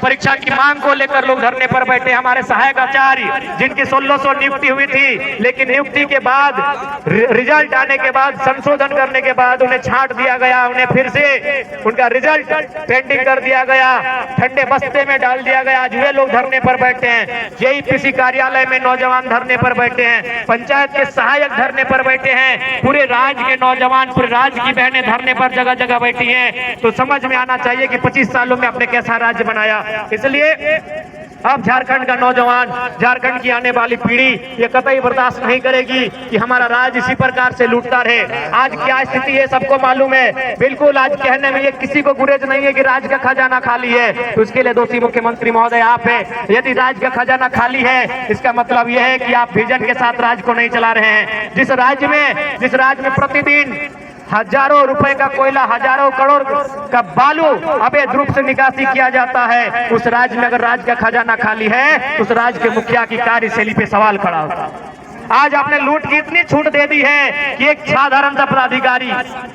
परीक्षा की मांग को लेकर लोग धरने पर बैठे। हमारे सहायक आचार्य जिनकी 1600 नियुक्ति हुई थी, लेकिन नियुक्ति के बाद रिजल्ट आने के बाद संशोधन करने के बाद उन्हें छांट दिया गया, उन्हें फिर से उनका रिजल्ट पेंडिंग कर दिया गया, ठंडे बस्ते में डाल दिया गया। आज वे लोग धरने पर बैठे हैं। जेईपीसी कार्यालय में नौजवान धरने पर बैठे हैं, पंचायत के सहायक धरने पर बैठे हैं, पूरे राज्य के नौजवान, पूरे राज्य की बहनें धरने पर जगह जगह बैठी हैं। तो समझ में आना चाहिए कि 25 सालों में आपने कैसा राज्य बनाया। इसलिए अब झारखंड का नौजवान, झारखंड की आने वाली पीढ़ी ये कतई बर्दाश्त नहीं करेगी कि हमारा राज्य इसी प्रकार से लूटता रहे। आज क्या स्थिति है सबको मालूम है। बिल्कुल आज कहने में ये किसी को गुरेज नहीं है कि राज्य का खजाना खाली है, तो इसके लिए दोषी मुख्यमंत्री महोदय आप हैं। यदि राज्य का खजाना खाली है, इसका मतलब यह है कि आप विजन के साथ राज्य को नहीं चला रहे हैं। जिस राज्य में प्रतिदिन हजारों रुपए का कोयला, हजारों करोड़ का बालू अवैध रूप से निकासी किया जाता है, उस राज्य में अगर राज्य का खजाना खाली है, उस राज्य के मुखिया की कार्यशैली पे सवाल खड़ा होता है। आज आपने लूट की इतनी छूट दे दी है कि एक साधारण सा पदाधिकारी,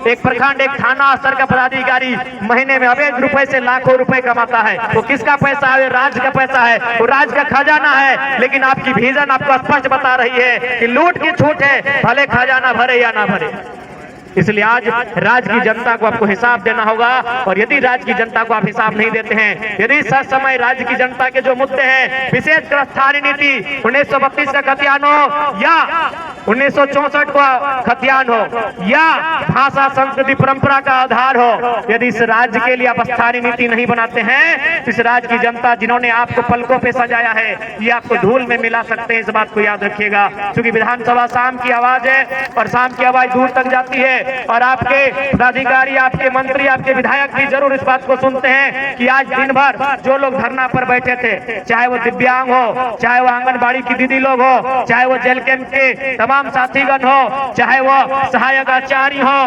एक प्रखंड, एक थाना स्तर का पदाधिकारी महीने में अवैध रुपए से लाखों रुपए कमाता है। वो किसका पैसा है? राज्य का पैसा है, वो राज्य का खजाना है। लेकिन आपकी विजन आपको स्पष्ट बता रही है कि लूट की छूट है, भले खजाना भरे या ना भरे। इसलिए आज राज्य की जनता को आपको हिसाब देना होगा। और यदि राज्य की जनता को आप हिसाब नहीं देते हैं, यदि सच समय राज्य की जनता के जो मुद्दे हैं, विशेषकर स्थानीय नीति 1932 का खतियान हो या 1964 का खतियान हो या भाषा संस्कृति परंपरा का आधार हो, यदि इस राज्य के लिए आप स्थानीय नीति नहीं बनाते हैं, तो इस राज्य की जनता जिन्होंने आपको पलकों पे सजाया है, ये आपको धूल में मिला सकते हैं। इस बात को याद रखिएगा, क्योंकि विधानसभा शाम की आवाज है और शाम की आवाज दूर तक जाती है। और आपके पदाधिकारी, आपके मंत्री, आपके विधायक भी जरूर इस बात को सुनते हैं कि आज दिन भर जो लोग धरना पर बैठे थे, चाहे वो दिव्यांग हो, चाहे वो आंगनबाड़ी की दीदी लोग हो, चाहे वो जेल कैंप के तमाम साथीगण हो, चाहे वो सहायक आचार्य हो,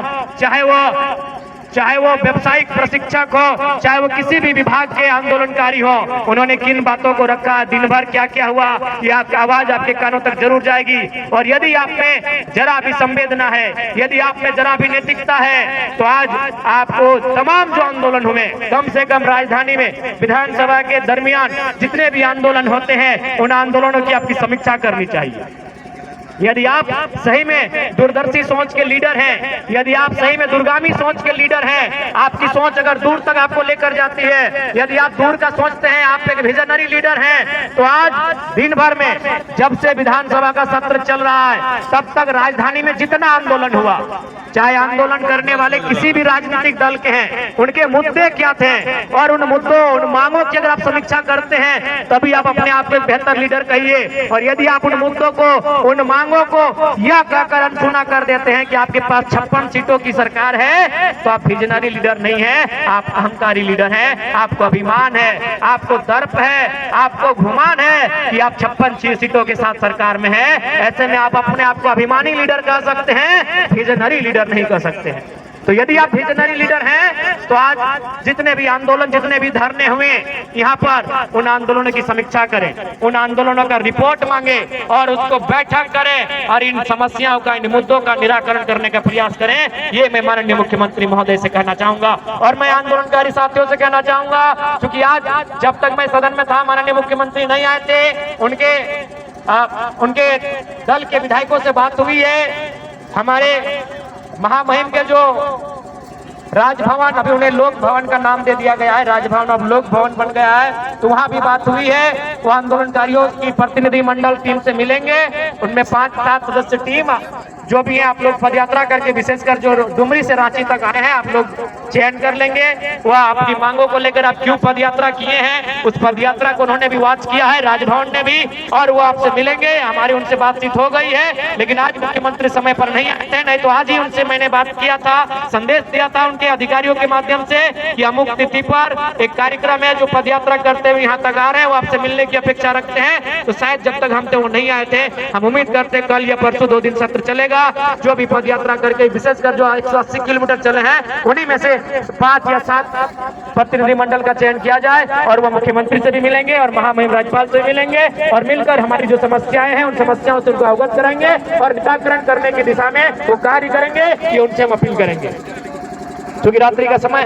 चाहे वो व्यावसायिक प्रशिक्षक हो, चाहे वो किसी भी विभाग के आंदोलनकारी हो, उन्होंने किन बातों को रखा, दिन भर क्या क्या हुआ, ये आपकी आवाज आपके कानों तक जरूर जाएगी। और यदि आप में जरा भी संवेदना है, यदि आप में जरा भी नैतिकता है, तो आज आपको तमाम जो आंदोलन हुए, कम से कम राजधानी में विधानसभा के दरमियान जितने भी आंदोलन होते हैं, उन आंदोलनों की आपकी समीक्षा करनी चाहिए। यदि आप सही में दूरदर्शी सोच के लीडर हैं, यदि आप सही में दूरगामी सोच के लीडर हैं, आपकी सोच अगर दूर तक आपको लेकर जाती है, यदि आप दूर का सोचते हैं, आप एक विजनरी लीडर हैं, तो आज दिन भर में जब से विधानसभा का सत्र चल रहा है, तब तक राजधानी में जितना आंदोलन हुआ, चाहे आंदोलन करने वाले किसी भी राजनीतिक दल के हैं, उनके मुद्दे क्या थे और उन मुद्दों, उन मांगों की अगर आप समीक्षा करते हैं, तभी आप अपने आप को एक बेहतर लीडर कहिए। और यदि आप उन मुद्दों को, उन मांगों को यह कहकर अनसुना कर देते हैं कि आपके पास 56 सीटों की सरकार है, तो आप विजनरी लीडर नहीं है, आप अहंकारी लीडर हैं। आपको अभिमान है, आपको दर्प है, आपको घुमान है कि आप 56 सीटों के साथ सरकार में है। ऐसे में आप अपने आप को अभिमानी लीडर कह सकते हैं, विजनरी लीडर नहीं कह सकते हैं। तो यदि आप विजनरी लीडर हैं, तो आज जितने भी आंदोलन, जितने भी धरने हुए यहाँ पर, उन आंदोलनों की समीक्षा करें, उन आंदोलनों का रिपोर्ट मांगे और उसको बैठक करें और इन समस्याओं का, इन मुद्दों का निराकरण करने का प्रयास करें। ये मैं माननीय मुख्यमंत्री महोदय से कहना चाहूंगा। और मैं आंदोलनकारी साथियों से कहना चाहूंगा, क्योंकि आज जब तक मैं सदन में था, माननीय मुख्यमंत्री नहीं आए थे, उनके दल के विधायकों से बात हुई है। हमारे महामहिम के जो राजभवन, अभी उन्हें लोक भवन का नाम दे दिया गया है, राजभवन अब लोक भवन बन गया है, तो वहां भी बात हुई है। वो आंदोलनकारियों की प्रतिनिधि मंडल टीम से मिलेंगे, उनमें 5-7 सदस्य टीम जो भी है, आप लोग पद यात्रा करके, विशेषकर जो डुमरी से रांची तक आए हैं, आप लोग चयन कर लेंगे। वह आपकी मांगों को लेकर आप क्यों पद यात्रा किए हैं, उस पद यात्रा को उन्होंने भी वॉच किया है, राजभवन ने भी, और वो आपसे मिलेंगे। हमारी उनसे बातचीत हो गई है, लेकिन आज मुख्यमंत्री समय पर नहीं आते हैं, नहीं तो आज ही उनसे मैंने बात किया था, संदेश दिया था उनके अधिकारियों के माध्यम से कि अमुक तिथि पर एक कार्यक्रम है, जो पद यात्रा करते हुए यहाँ तक आ रहे हैं, वो आपसे मिलने की अपेक्षा रखते हैं। तो शायद जब तक हम थे वो नहीं आए थे, हम उम्मीद करते हैं कल या परसों 2 दिन सत्र चलेगा। जो भी पद यात्रा करके, विशेषकर जो 180 किलोमीटर चले हैं, उन्हीं में से 5 या 7 प्रतिनिधि मंडल का चयन किया जाए और वह मुख्यमंत्री से भी मिलेंगे और महामहिम राज्यपाल से मिलेंगे और मिलकर हमारी जो समस्याएं हैं, उन समस्याओं से उनको अवगत कराएंगे और निराकरण करने की दिशा में वो कार्य करेंगे, ये उनसे हम अपील करेंगे। क्योंकि रात्रि का समय